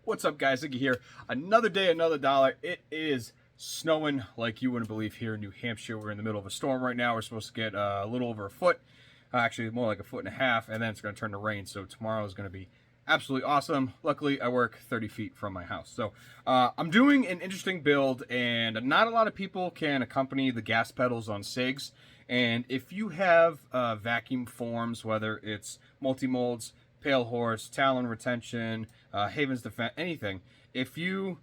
What's up, guys? Siggy here. Another day, another dollar. It is snowing like you wouldn't believe here in New Hampshire. We're in the middle of a storm right now. We're supposed to get a little over a foot, actually more like 1.5 feet, and then it's going to turn to rain. So tomorrow is going to be absolutely awesome. Luckily, I work 30 feet from my house. So I'm doing an interesting build, and not a lot of people can accompany the gas pedals on Sigs. And if you have vacuum forms, whether it's multi-molds, Pale Horse, Talon Retention, Haven's Defense, anything, if you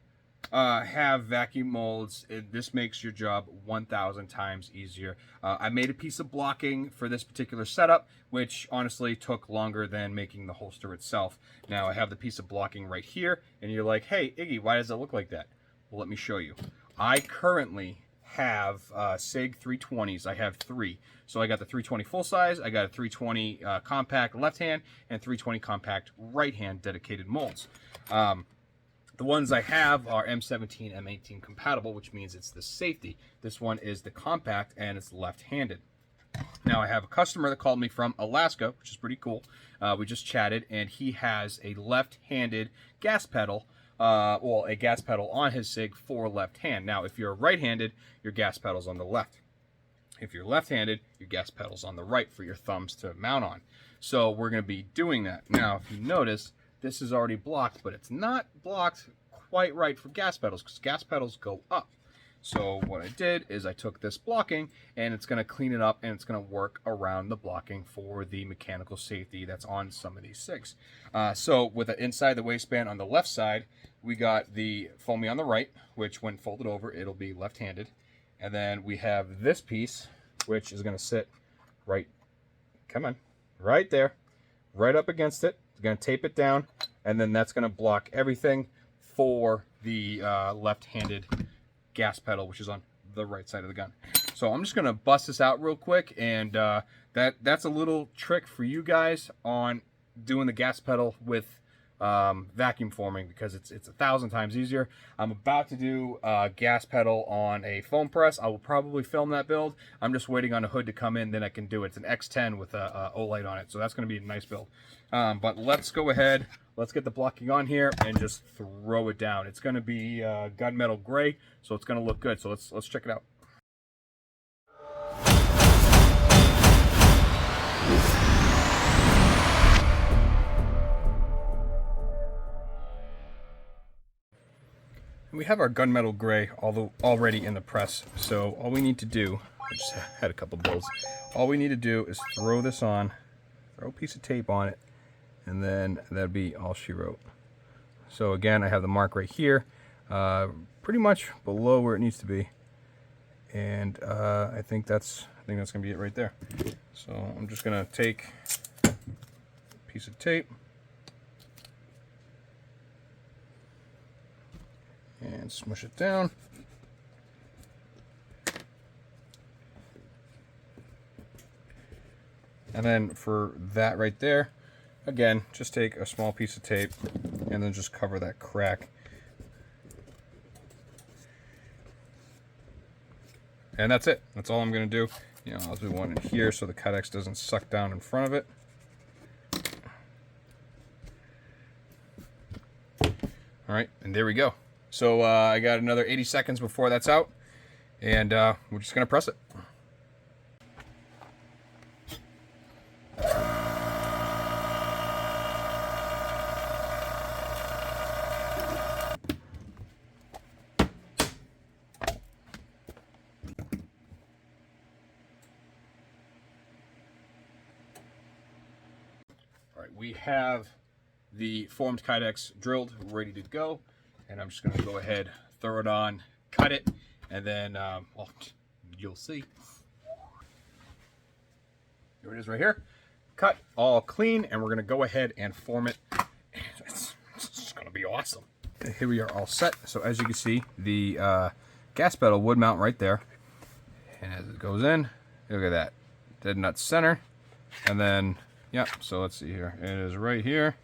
have vacuum molds, this makes your job 1,000 times easier. I made a piece of blocking for this particular setup, which honestly took longer than making the holster itself. Now I have the piece of blocking right here, and you're like, hey, Iggy, why does it look like that? Well, let me show you. I currently have Sig 320s. I have 3. So I got the 320 full size, I got a 320 compact left hand, and 320 compact right hand dedicated molds. The ones I have are M17, M18 compatible, which means it's the safety. This one is the compact, and it's left-handed. Now I have a customer that called me from Alaska, which is pretty cool. We just chatted, and he has a left-handed gas pedal, well, a gas pedal on his Sig for left hand. Now, if you're right-handed, your gas pedal's on the left. If you're left-handed, your gas pedal's on the right for your thumbs to mount on. So we're going to be doing that. Now, if you notice, this is already blocked, but it's not blocked quite right for gas pedals because gas pedals go up. So what I did is I took this blocking, and it's going to clean it up, and it's going to work around the blocking for the mechanical safety that's on some of these Sigs. So with the inside the waistband on the left side, we got the foamy on the right, which when folded over, it'll be left-handed. And then we have this piece, which is going to sit right, come on, right there, right up against it. It's going to tape it down, and then that's going to block everything for the left-handed gas pedal, which is on the right side of the gun. So I'm just going to bust this out real quick, and that's a little trick for you guys on doing the gas pedal with vacuum forming, because it's 1,000 times easier. I'm about to do a gas pedal on a foam press. I will probably film that build. I'm just waiting on a hood to come in, then I can do it. It's an X10 with a O-light on it, so that's going to be a nice build. But let's go ahead, let's get the blocking on here and just throw it down. It's going to be gunmetal gray, so it's going to look good. So let's check it out. We have our gunmetal gray already in the press, so all we need to do, I just had a couple builds, all we need to do is throw this on, throw a piece of tape on it, and then that'd be all she wrote. So again, I have the mark right here, pretty much below where it needs to be, and I think that's gonna be it right there. So I'm just gonna take a piece of tape and smush it down. And then for that right there, again, just take a small piece of tape and then just cover that crack. And that's it. That's all I'm going to do. You know, I'll do one in here so the Kydex doesn't suck down in front of it. All right, and there we go. So I got another 80 seconds before that's out, and we're just going to press it. All right, we have the formed Kydex drilled, ready to go. And I'm just going to go ahead, throw it on, cut it, and then, well, you'll see. Here it is right here. Cut, all clean, and we're going to go ahead and form it. It's going to be awesome. Here we are all set. So as you can see, the gas pedal would mount right there. And as it goes in, look at that. Dead nut center. And then, yep, so let's see here. It is right here.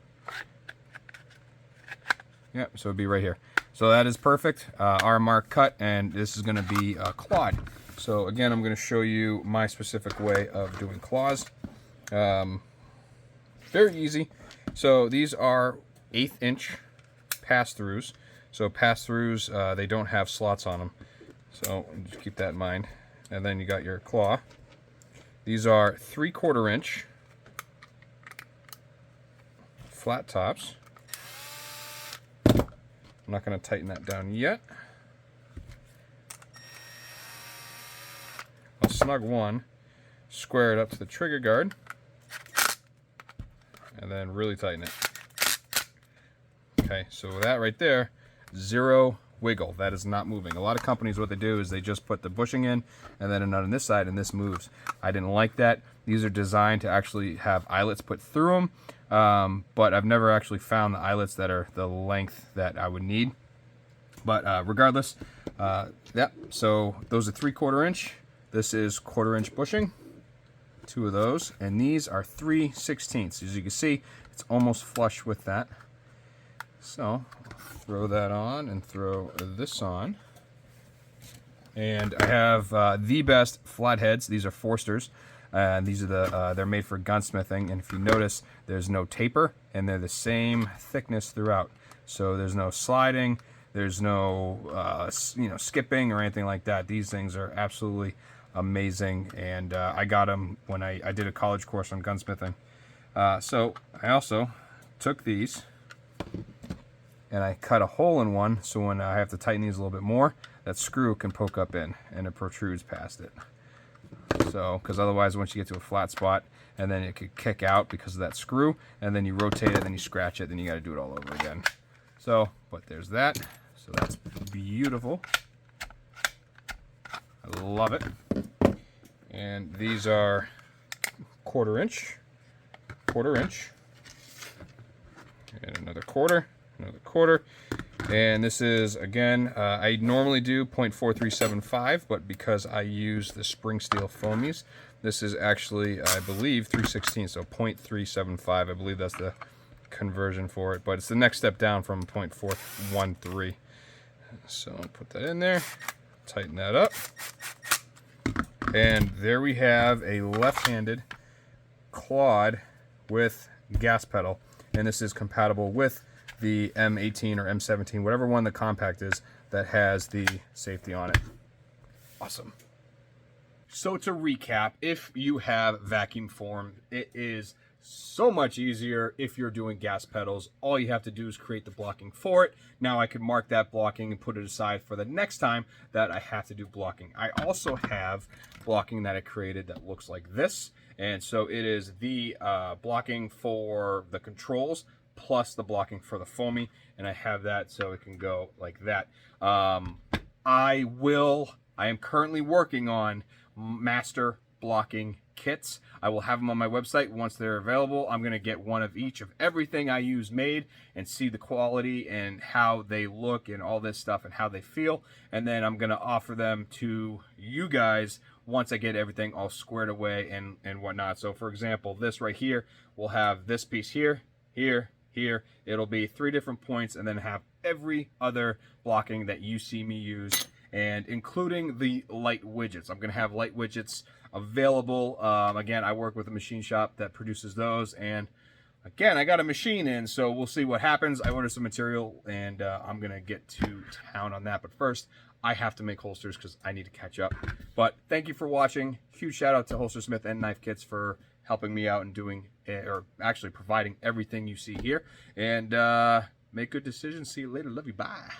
Yep, so it'd be right here. So that is perfect. Our mark cut, and this is going to be a quad. So again, I'm going to show you my specific way of doing claws. Very easy. So these are 1/8 inch pass-throughs. So pass-throughs, they don't have slots on them. So just keep that in mind. And then you got your claw. These are 3/4 inch flat tops. I'm not going to tighten that down yet. I'll snug one, square it up to the trigger guard, and then really tighten it. Okay, so that right there, 0 wiggle. That is not moving. A lot of companies, what they do is they just put the bushing in and then a nut on this side and this moves. I didn't like that. These are designed to actually have eyelets put through them, but I've never actually found the eyelets that are the length that I would need. But regardless, yeah, so those are 3/4 inch. This is 1/4 inch bushing, 2 of those, and these are 3/16. As you can see, it's almost flush with that. So throw that on and throw this on. And I have the best flatheads. These are Forsters. These are they're made for gunsmithing. And if you notice, there's no taper, and they're the same thickness throughout. So there's no sliding. There's no skipping or anything like that. These things are absolutely amazing, and I got them when I did a college course on gunsmithing. So I also took these and I cut a hole in one, so when I have to tighten these a little bit more, that screw can poke up in and it protrudes past it. So, because otherwise once you get to a flat spot, and then it could kick out because of that screw, and then you rotate it, then you scratch it, then you got to do it all over again. So, but there's that. So that's beautiful. I love it. And these are 1/4 inch, 1/4 inch, and another 1/4, another 1/4. And this is, again, I normally do 0.4375, but because I use the spring steel foamies, this is actually, I believe, 3/16, so 0.375. I believe that's the conversion for it, but it's the next step down from 0.413. So I'll put that in there, tighten that up, and there we have a left-handed clawed with gas pedal, and this is compatible with the M18 or M17, whatever one the compact is that has the safety on it. Awesome. So to recap, if you have vacuum form, it is so much easier if you're doing gas pedals. All you have to do is create the blocking for it. Now I can mark that blocking and put it aside for the next time that I have to do blocking. I also have blocking that I created that looks like this. And so it is the blocking for the controls plus the blocking for the foamy. And I have that so it can go like that. I am currently working on master blocking kits. I will have them on my website once they're available. I'm going to get one of each of everything I use made and see the quality and how they look and all this stuff and how they feel. And then I'm going to offer them to you guys once I get everything all squared away and whatnot. So for example, this right here, we'll have this piece here, here, here. It'll be 3 different points and then have every other blocking that you see me use, and including the light widgets. I'm going to have light widgets available. Again, I work with a machine shop that produces those, and again, I got a machine in, so we'll see what happens. I ordered some material, and I'm going to get to town on that, but first, I have to make holsters because I need to catch up. But thank you for watching. Huge shout out to Holster Smith and Knife Kits for helping me out and doing, or actually providing everything you see here. And make good decisions. See you later. Love you. Bye.